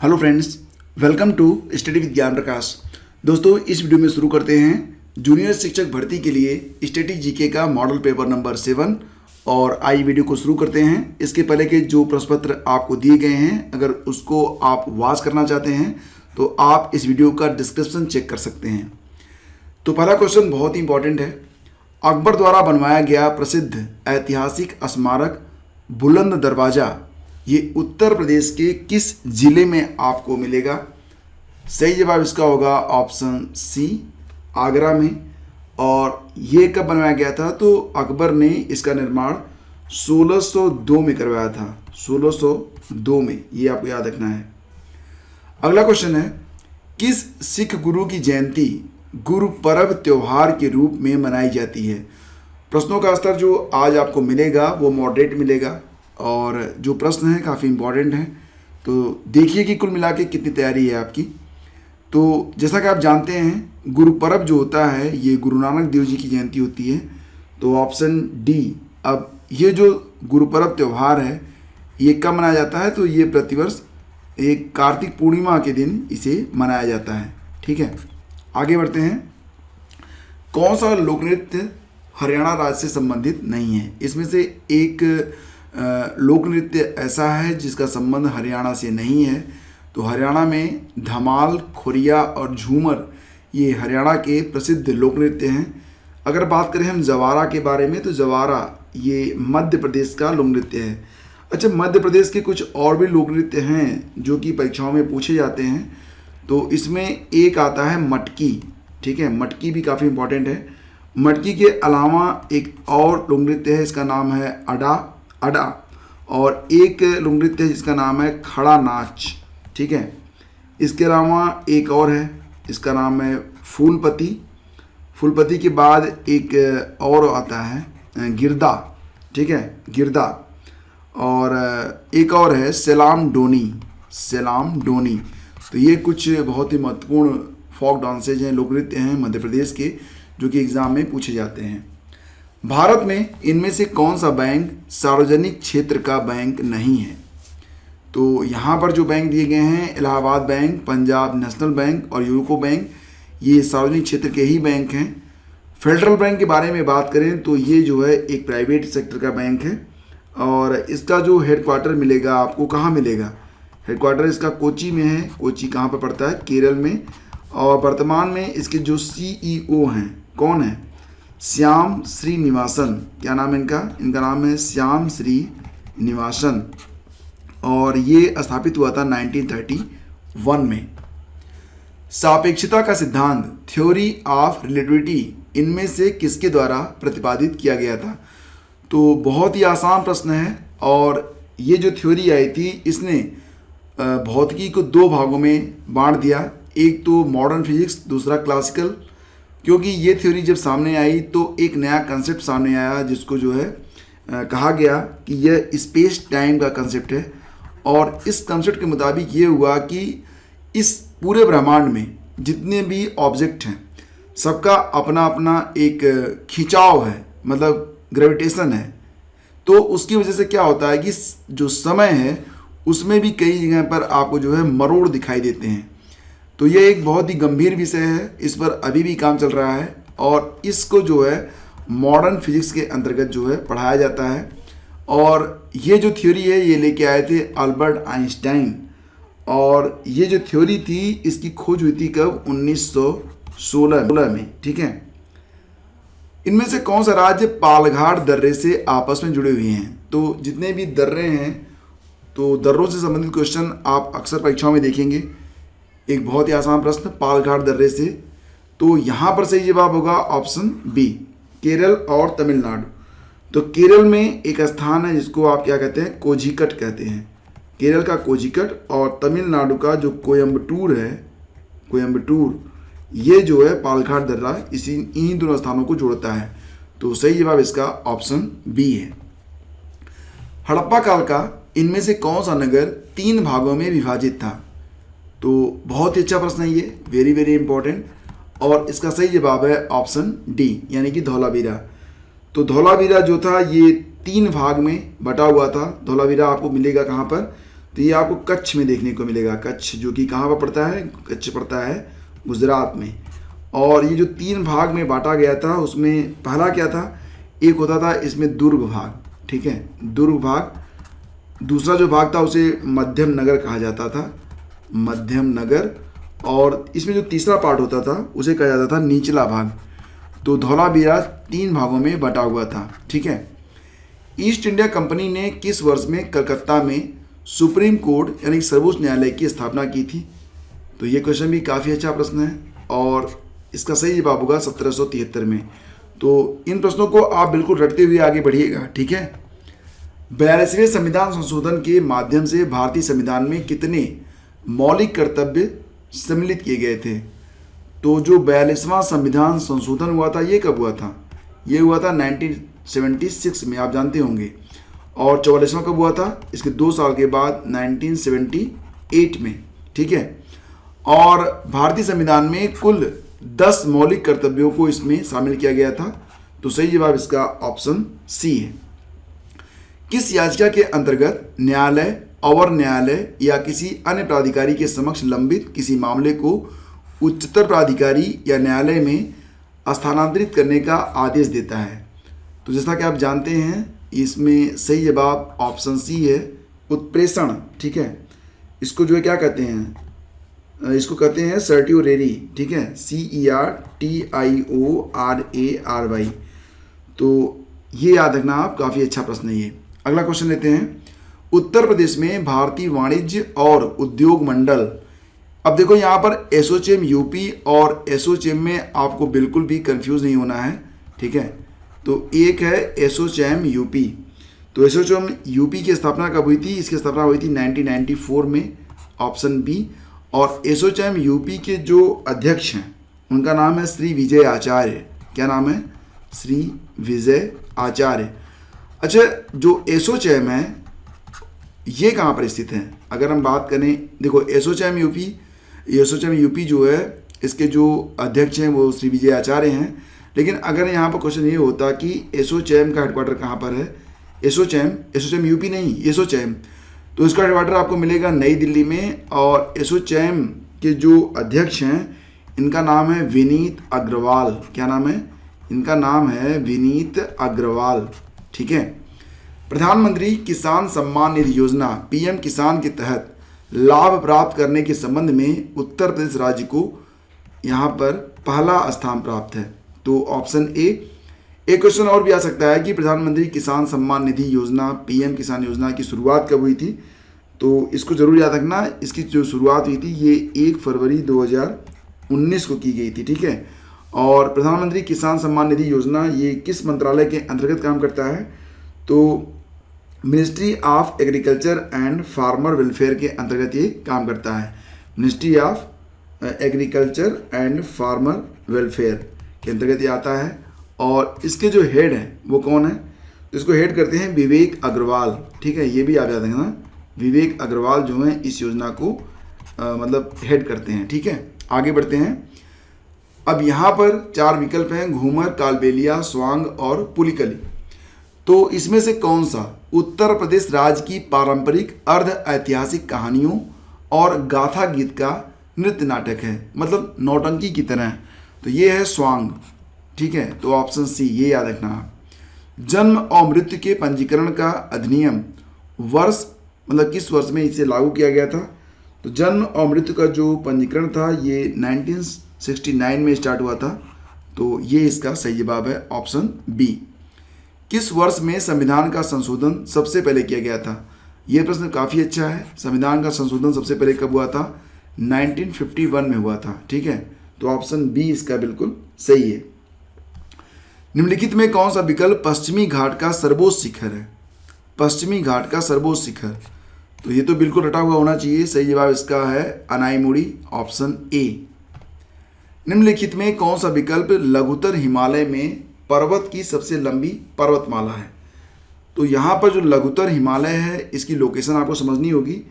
Hello friends, welcome to study with Gyan Prakash. दोस्तों, इस video में शुरू करते हैं जूनियर शिक्षक भर्ती के लिए स्टैटिक जीके का मॉडल पेपर नंबर 7। और आई वीडियो को शुरू करते हैं। इसके पहले के जो प्रश्न पत्र आपको दिए गए हैं, अगर उसको आप वॉच करना चाहते हैं तो आप इस वीडियो का डिस्क्रिप्शन चेक कर सकते हैं। तो पहला क्वेश्चन बहुत ही इंपॉर्टेंट है। अकबर द्वारा बनवाया गया प्रसिद्ध ऐतिहासिक स्मारक बुलंद दरवाज़ा ये उत्तर प्रदेश के किस जिले में आपको मिलेगा? सही जवाब इसका होगा ऑप्शन सी, आगरा में। और ये कब बनवाया गया था? तो अकबर ने इसका निर्माण 1602 में करवाया था, 1602 में। ये आपको याद रखना है। अगला क्वेश्चन है, किस सिख गुरु की जयंती गुरु पर्व त्योहार के रूप में मनाई जाती है? प्रश्नों का स्तर जो आज आपको मिलेगा वो मॉडरेट मिलेगा और जो प्रश्न है काफ़ी इम्पॉर्टेंट है। तो देखिए कि कुल मिला के कितनी तैयारी है आपकी। तो जैसा कि आप जानते हैं, गुरु पर्व जो होता है ये गुरु नानक देव जी की जयंती होती है। तो ऑप्शन डी। अब ये जो गुरु पर्व त्यौहार है ये कब मनाया जाता है? तो ये प्रतिवर्ष एक कार्तिक पूर्णिमा के दिन इसे मनाया जाता है। ठीक है, आगे बढ़ते हैं। कौन सा लोक नृत्य हरियाणा राज्य से संबंधित नहीं है? इसमें से एक लोक नृत्य ऐसा है जिसका संबंध हरियाणा से नहीं है। तो हरियाणा में धमाल, खुरिया और झूमर ये हरियाणा के प्रसिद्ध लोक नृत्य हैं। अगर बात करें हम जवारा के बारे में, तो जवारा ये मध्य प्रदेश का लोक नृत्य है। अच्छा, मध्य प्रदेश के कुछ और भी लोक नृत्य हैं जो कि परीक्षाओं में पूछे जाते हैं। तो इसमें एक आता है मटकी। ठीक है, मटकी भी काफ़ी इंपॉर्टेंट है। मटकी के अलावा एक और लोक नृत्य है, इसका नाम है अडा। और एक लोक नृत्य है जिसका नाम है खड़ा नाच। ठीक है, इसके अलावा एक और है, इसका नाम है फूलपति। फूलपति के बाद एक और आता है गिरदा। ठीक है, गिरदा। और एक और है सलाम डोनी। सलाम डोनी। तो ये कुछ बहुत ही महत्वपूर्ण फोक डांसेज हैं, लोक नृत्य हैं मध्य प्रदेश के, जो कि एग्ज़ाम में पूछे जाते हैं। भारत में इनमें से कौन सा बैंक सार्वजनिक क्षेत्र का बैंक नहीं है? तो यहाँ पर जो बैंक दिए गए हैं, Allahabad bank, Punjab national bank और यूको बैंक, ये सार्वजनिक क्षेत्र के ही बैंक हैं। फेडरल बैंक के बारे में बात करें तो ये जो है एक प्राइवेट सेक्टर का बैंक है। और इसका जो हेडक्वार्टर मिलेगा आपको, कहाँ मिलेगा? हेडक्वार्टर इसका कोची में है। कोची कहाँ पर पड़ता है? केरल में। और वर्तमान में इसके जो CEO हैं, कौन है? श्याम श्रीनिवासन। क्या नाम है इनका? इनका नाम है श्याम श्रीनिवासन। और ये स्थापित हुआ था 1931 में। सापेक्षता का सिद्धांत, थ्योरी ऑफ रिलेटिविटी, इनमें से किसके द्वारा प्रतिपादित किया गया था? तो बहुत ही आसान प्रश्न है। और ये जो थ्योरी आई थी इसने भौतिकी को दो भागों में बांट दिया। एक तो मॉडर्न फिजिक्स, दूसरा क्लासिकल। क्योंकि ये थ्योरी जब सामने आई तो एक नया कंसेप्ट सामने आया जिसको जो है कहा गया कि यह स्पेस टाइम का कंसेप्ट है। और इस कंसेप्ट के मुताबिक ये हुआ कि इस पूरे ब्रह्मांड में जितने भी ऑब्जेक्ट हैं सबका अपना अपना एक खिंचाव है, मतलब ग्रेविटेशन है। तो उसकी वजह से क्या होता है कि जो समय है उसमें भी कई जगह पर आपको जो है मरोड़ दिखाई देते हैं। तो ये एक बहुत ही गंभीर विषय है, इस पर अभी भी काम चल रहा है और इसको जो है मॉडर्न फिजिक्स के अंतर्गत जो है पढ़ाया जाता है। और ये जो थ्योरी है ये लेके आए थे अल्बर्ट आइंस्टाइन। और ये जो थ्योरी थी इसकी खोज हुई थी कब? 1916 में। ठीक है, इनमें से कौन सा राज्य पालघाट दर्रे से आपस में जुड़े हुए हैं? तो जितने भी दर्रे हैं, तो दर्रों से संबंधित क्वेश्चन आप अक्सर परीक्षाओं में देखेंगे। एक बहुत ही आसान प्रश्न, पालघाट दर्रे से। तो यहाँ पर सही जवाब होगा ऑप्शन बी, केरल और तमिलनाडु। तो केरल में एक स्थान है जिसको आप क्या कहते हैं? कोझिकट कहते हैं। केरल का कोझिकट और तमिलनाडु का जो कोयम्बटूर है, कोयम्बटूर, ये जो है पालघाट दर्रा इन्हीं दोनों स्थानों को जोड़ता है। तो सही जवाब इसका ऑप्शन बी है। हड़प्पा काल का इनमें से कौन सा नगर 3 भागों में विभाजित था? तो बहुत ही अच्छा प्रश्न है ये, वेरी वेरी इंपॉर्टेंट। और इसका सही जवाब है ऑप्शन डी, यानी कि धौलावीरा। तो धौलावीरा जो था ये 3 भाग में बटा हुआ था। धौलावीरा आपको मिलेगा कहाँ पर? तो ये आपको कच्छ में देखने को मिलेगा। कच्छ जो कि कहाँ पर पड़ता है? कच्छ पड़ता है गुजरात में। और ये जो 3 भाग में बांटा गया था उसमें पहला क्या था? एक होता था इसमें दुर्ग भाग, ठीक है, दुर्ग भाग। दूसरा जो भाग था उसे मध्यम नगर कहा जाता था, मध्यम नगर। और इसमें जो तीसरा पार्ट होता था उसे कहा जाता था निचला भाग। तो धौलावीरा 3 भागों में बटा हुआ था, ठीक है। ईस्ट इंडिया कंपनी ने किस वर्ष में कलकत्ता में सुप्रीम कोर्ट यानी सर्वोच्च न्यायालय की स्थापना की थी? तो ये क्वेश्चन भी काफ़ी अच्छा प्रश्न है और इसका सही जवाब होगा 1773 में। तो इन प्रश्नों को आप बिल्कुल रटते हुए आगे बढ़िएगा, ठीक है। 42वें संविधान संशोधन के माध्यम से भारतीय संविधान में कितने मौलिक कर्तव्य सम्मिलित किए गए थे? तो जो 42वां संविधान संशोधन हुआ था ये कब हुआ था? ये हुआ था 1976 में, आप जानते होंगे। और 44वां कब हुआ था? इसके 2 साल के बाद 1978 में, ठीक है। और भारतीय संविधान में कुल 10 मौलिक कर्तव्यों को इसमें शामिल किया गया था। तो सही जवाब इसका ऑप्शन सी है। किस याचिका के अंतर्गत न्यायालय, अवर न्यायालय या किसी अन्य प्राधिकारी के समक्ष लंबित किसी मामले को उच्चतर प्राधिकारी या न्यायालय में स्थानांतरित करने का आदेश देता है? तो जैसा कि आप जानते हैं इसमें सही जवाब ऑप्शन सी है, उत्प्रेषण, ठीक है। इसको जो है क्या कहते हैं? इसको कहते हैं सर्टियोरेरी, ठीक है, CERTIORARY। तो ये याद रखना आप, काफ़ी अच्छा प्रश्न है ये। अगला क्वेश्चन लेते हैं। उत्तर प्रदेश में भारतीय वाणिज्य और उद्योग मंडल, अब देखो यहाँ पर एसोचैम यूपी और एसोचैम में आपको बिल्कुल भी कंफ्यूज नहीं होना है, ठीक है। तो एक है एसोचैम यूपी। तो एसोचैम यूपी की स्थापना कब हुई थी? इसकी स्थापना हुई थी 1994 में, ऑप्शन बी। और एसोचैम यूपी के जो अध्यक्ष हैं उनका नाम है श्री विजय आचार्य। क्या नाम है? श्री विजय आचार्य। अच्छा, जो एसोचैम है ये कहाँ पर स्थित है? अगर हम बात करें, देखो एसोचैम यूपी जो है इसके जो अध्यक्ष हैं वो श्री विजय आचार्य हैं। लेकिन अगर यहाँ पर क्वेश्चन ये होता कि एसोचैम का हेडक्वार्टर कहाँ पर है? एसोचैम यूपी नहीं, एसोचैम, तो इसका हेडक्वार्टर आपको मिलेगा नई दिल्ली में। और एसोचैम के जो अध्यक्ष हैं इनका नाम है विनीत अग्रवाल। क्या नाम है? इनका नाम है विनीत अग्रवाल, ठीक है। प्रधानमंत्री किसान सम्मान निधि योजना PM किसान के तहत लाभ प्राप्त करने के संबंध में उत्तर प्रदेश राज्य को यहाँ पर पहला स्थान प्राप्त है। तो ऑप्शन ए। एक क्वेश्चन और भी आ सकता है कि प्रधानमंत्री किसान सम्मान निधि योजना PM किसान योजना की शुरुआत कब हुई थी? तो इसको जरूर याद रखना। इसकी जो शुरुआत हुई थी ये 1 फरवरी 2019 को की गई थी, ठीक है। और प्रधानमंत्री किसान सम्मान निधि योजना ये किस मंत्रालय के अंतर्गत काम करता है? तो ministry of agriculture and farmer welfare के अंतर्गत ये काम करता है। Ministry of agriculture and farmer welfare के अंतर्गत ये आता है। और इसके जो हेड हैं वो कौन है? तो इसको हेड करते हैं विवेक अग्रवाल, ठीक है। ये भी आप याद रखना, विवेक अग्रवाल जो हैं इस योजना को मतलब हेड करते हैं, ठीक है। आगे बढ़ते हैं। अब यहाँ पर 4 विकल्प हैं, घूमर, कालबेलिया, स्वांग और पुलिकली। तो इसमें से कौन सा उत्तर प्रदेश राज्य की पारंपरिक अर्ध ऐतिहासिक कहानियों और गाथा गीत का नृत्य नाटक है, मतलब नौटंकी की तरह? तो ये है स्वांग, ठीक है। तो ऑप्शन सी, ये याद रखना आप। जन्म और मृत्यु के पंजीकरण का अधिनियम वर्ष, मतलब किस वर्ष में इसे लागू किया गया था? तो जन्म और मृत्यु का जो पंजीकरण था ये 1969 में स्टार्ट हुआ था। तो ये इसका सही जवाब है, ऑप्शन बी। किस वर्ष में संविधान का संशोधन सबसे पहले किया गया था? ये प्रश्न काफ़ी अच्छा है। संविधान का संशोधन सबसे पहले कब हुआ था? 1951 में हुआ था, ठीक है। तो ऑप्शन बी इसका बिल्कुल सही है। निम्नलिखित में कौन सा विकल्प पश्चिमी घाट का सर्वोच्च शिखर है? पश्चिमी घाट का सर्वोच्च शिखर, तो ये तो बिल्कुल रटा हुआ होना चाहिए। सही जवाब इसका है अनाईमुड़ी, ऑप्शन ए। निम्नलिखित में कौन सा विकल्प लघुत्तर हिमालय में पर्वत की सबसे लंबी पर्वतमाला है? तो यहाँ पर जो लघुत्तर हिमालय है इसकी लोकेशन आपको समझनी होगी।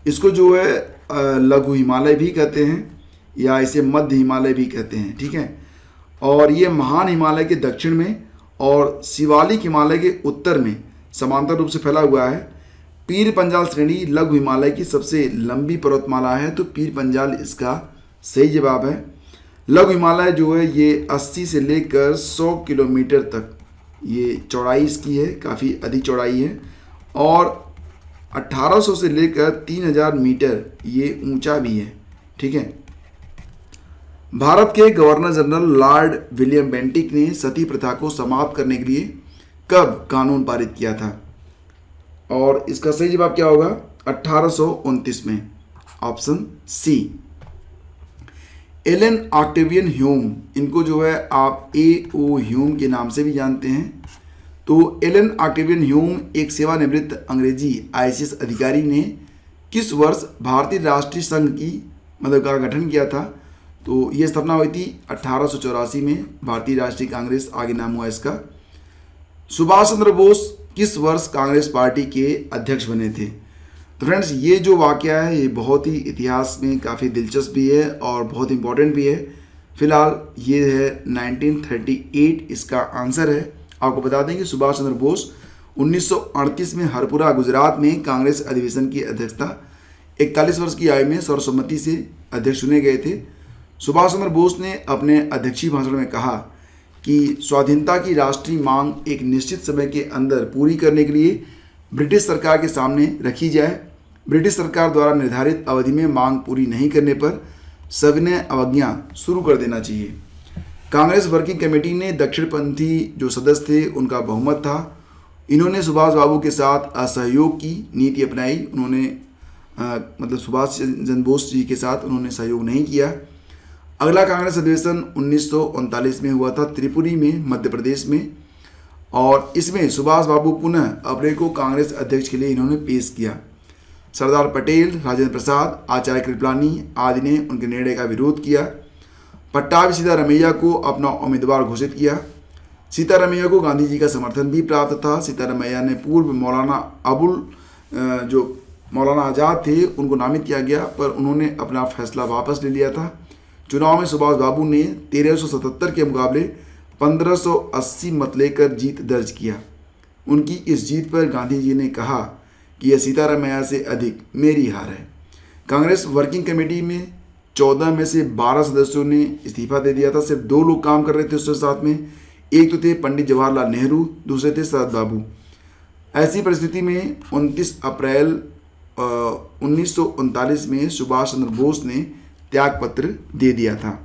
इसको जो है लघु हिमालय भी कहते हैं या इसे मध्य हिमालय भी कहते हैं, ठीक है। और ये महान हिमालय के दक्षिण में और शिवालिक हिमालय के उत्तर में समांतर रूप से फैला हुआ है। पीर पंजाल श्रेणी लघु हिमालय की सबसे लंबी पर्वतमाला है, तो पीर पंजाल इसका सही जवाब है। लघु हिमालय जो है ये 80 से लेकर 100 किलोमीटर तक ये चौड़ाई इसकी है, काफ़ी अधिक चौड़ाई है, और 1800 से लेकर 3000 मीटर ये ऊंचा भी है। ठीक है। भारत के governor general Lord William Bentinck ने सती प्रथा को समाप्त करने के लिए कब कानून पारित किया था? और इसका सही जवाब क्या होगा? 1829 में, option C. Allan Octavian Hume, इनको जो है आप A.O. ह्यूम के नाम से भी जानते हैं। तो एलन ऑक्टेवियन ह्यूम एक सेवानिवृत्त अंग्रेजी ICS अधिकारी ने किस वर्ष भारतीय राष्ट्रीय संघ की का गठन किया था? तो ये स्थापना हुई थी 1884 में, भारतीय राष्ट्रीय कांग्रेस आगे नाम हुआ इसका। सुभाष चंद्र बोस किस वर्ष कांग्रेस पार्टी के अध्यक्ष बने थे? तो फ्रेंड्स, ये जो वाकया है ये बहुत ही इतिहास में काफ़ी दिलचस्प भी है और बहुत इंपॉर्टेंट भी है। फिलहाल ये है 1938 इसका आंसर है। आपको बता दें कि सुभाष चंद्र बोस 1938 में हरपुरा गुजरात में कांग्रेस अधिवेशन की अध्यक्षता 41 वर्ष की आयु में सर्वसम्मति से अध्यक्ष चुने गए थे। सुभाष चंद्र बोस ने अपने अध्यक्षीय भाषण में कहा कि स्वाधीनता की राष्ट्रीय मांग एक निश्चित समय के अंदर पूरी करने के लिए ब्रिटिश सरकार के सामने रखी जाए। ब्रिटिश सरकार द्वारा निर्धारित अवधि में मांग पूरी नहीं करने पर सविनय अवज्ञा शुरू कर देना चाहिए। कांग्रेस वर्किंग कमेटी ने दक्षिणपंथी जो सदस्य थे उनका बहुमत था। इन्होंने सुभाष बाबू के साथ असहयोग की नीति अपनाई। उन्होंने सुभाष चंद्र बोस जी के साथ उन्होंने सहयोग नहीं किया। अगला कांग्रेस अधिवेशन 1939 में हुआ था त्रिपुरी में, मध्य प्रदेश में, और इसमें सुभाष बाबू पुनः अपने को कांग्रेस अध्यक्ष के लिए इन्होंने पेश किया। सरदार पटेल, राजेंद्र प्रसाद, आचार्य कृपलानी आदि ने उनके निर्णय का विरोध किया। पट्टाभी सीतारमैया को अपना उम्मीदवार घोषित किया। सीतारमैया को गांधी जी का समर्थन भी प्राप्त था। सीतारमैया ने पूर्व मौलाना जो मौलाना आज़ाद थे उनको नामित किया गया, पर उन्होंने अपना फैसला वापस ले लिया था। चुनाव में सुभाष बाबू ने 1377 के मुकाबले 1580 मत लेकर जीत दर्ज किया। उनकी इस जीत पर गांधी जी ने कहा कि यह सीतारमैया से अधिक मेरी हार है। कांग्रेस वर्किंग कमेटी में 14 में से 12 सदस्यों ने इस्तीफा दे दिया था। सिर्फ 2 लोग काम कर रहे थे उसके साथ में। एक तो थे पंडित जवाहरलाल नेहरू, दूसरे थे शरद बाबू। ऐसी परिस्थिति में 29 अप्रैल 1939 में सुभाष चंद्र बोस ने त्याग पत्र दे दिया था।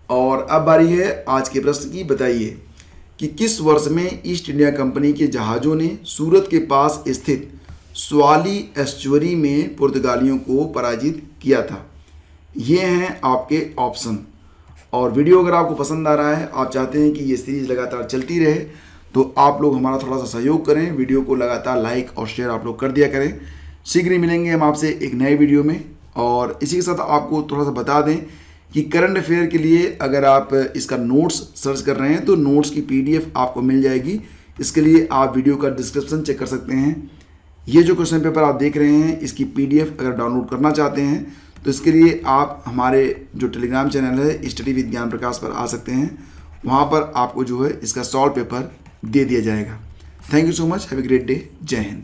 और अब बारी है आज के प्रश्न की। बताइए कि किस वर्ष में ईस्ट इंडिया कंपनी के जहाज़ों ने सूरत के पास स्थित स्वाली एस्चुअरी में पुर्तगालियों को पराजित किया था? ये हैं आपके ऑप्शन। और वीडियो अगर आपको पसंद आ रहा है, आप चाहते हैं कि ये सीरीज़ लगातार चलती रहे, तो आप लोग हमारा थोड़ा सा सहयोग करें। वीडियो को लगातार लाइक और शेयर आप लोग कर दिया करें। शीघ्र ही मिलेंगे हम आपसे एक नए वीडियो में। और इसी के साथ आपको थोड़ा सा बता दें कि करंट अफेयर के लिए अगर आप इसका नोट्स सर्च कर रहे हैं तो नोट्स की PDF आपको मिल जाएगी। इसके लिए आप वीडियो का डिस्क्रिप्शन चेक कर सकते हैं। ये जो क्वेश्चन पेपर आप देख रहे हैं इसकी PDF अगर डाउनलोड करना चाहते हैं तो इसके लिए आप हमारे जो टेलीग्राम चैनल है स्टडी विद ज्ञान प्रकाश पर आ सकते हैं। वहाँ पर आपको जो है इसका सॉल्व पेपर दे दिया जाएगा। Thank you so much. Have a great day. जय हिंद।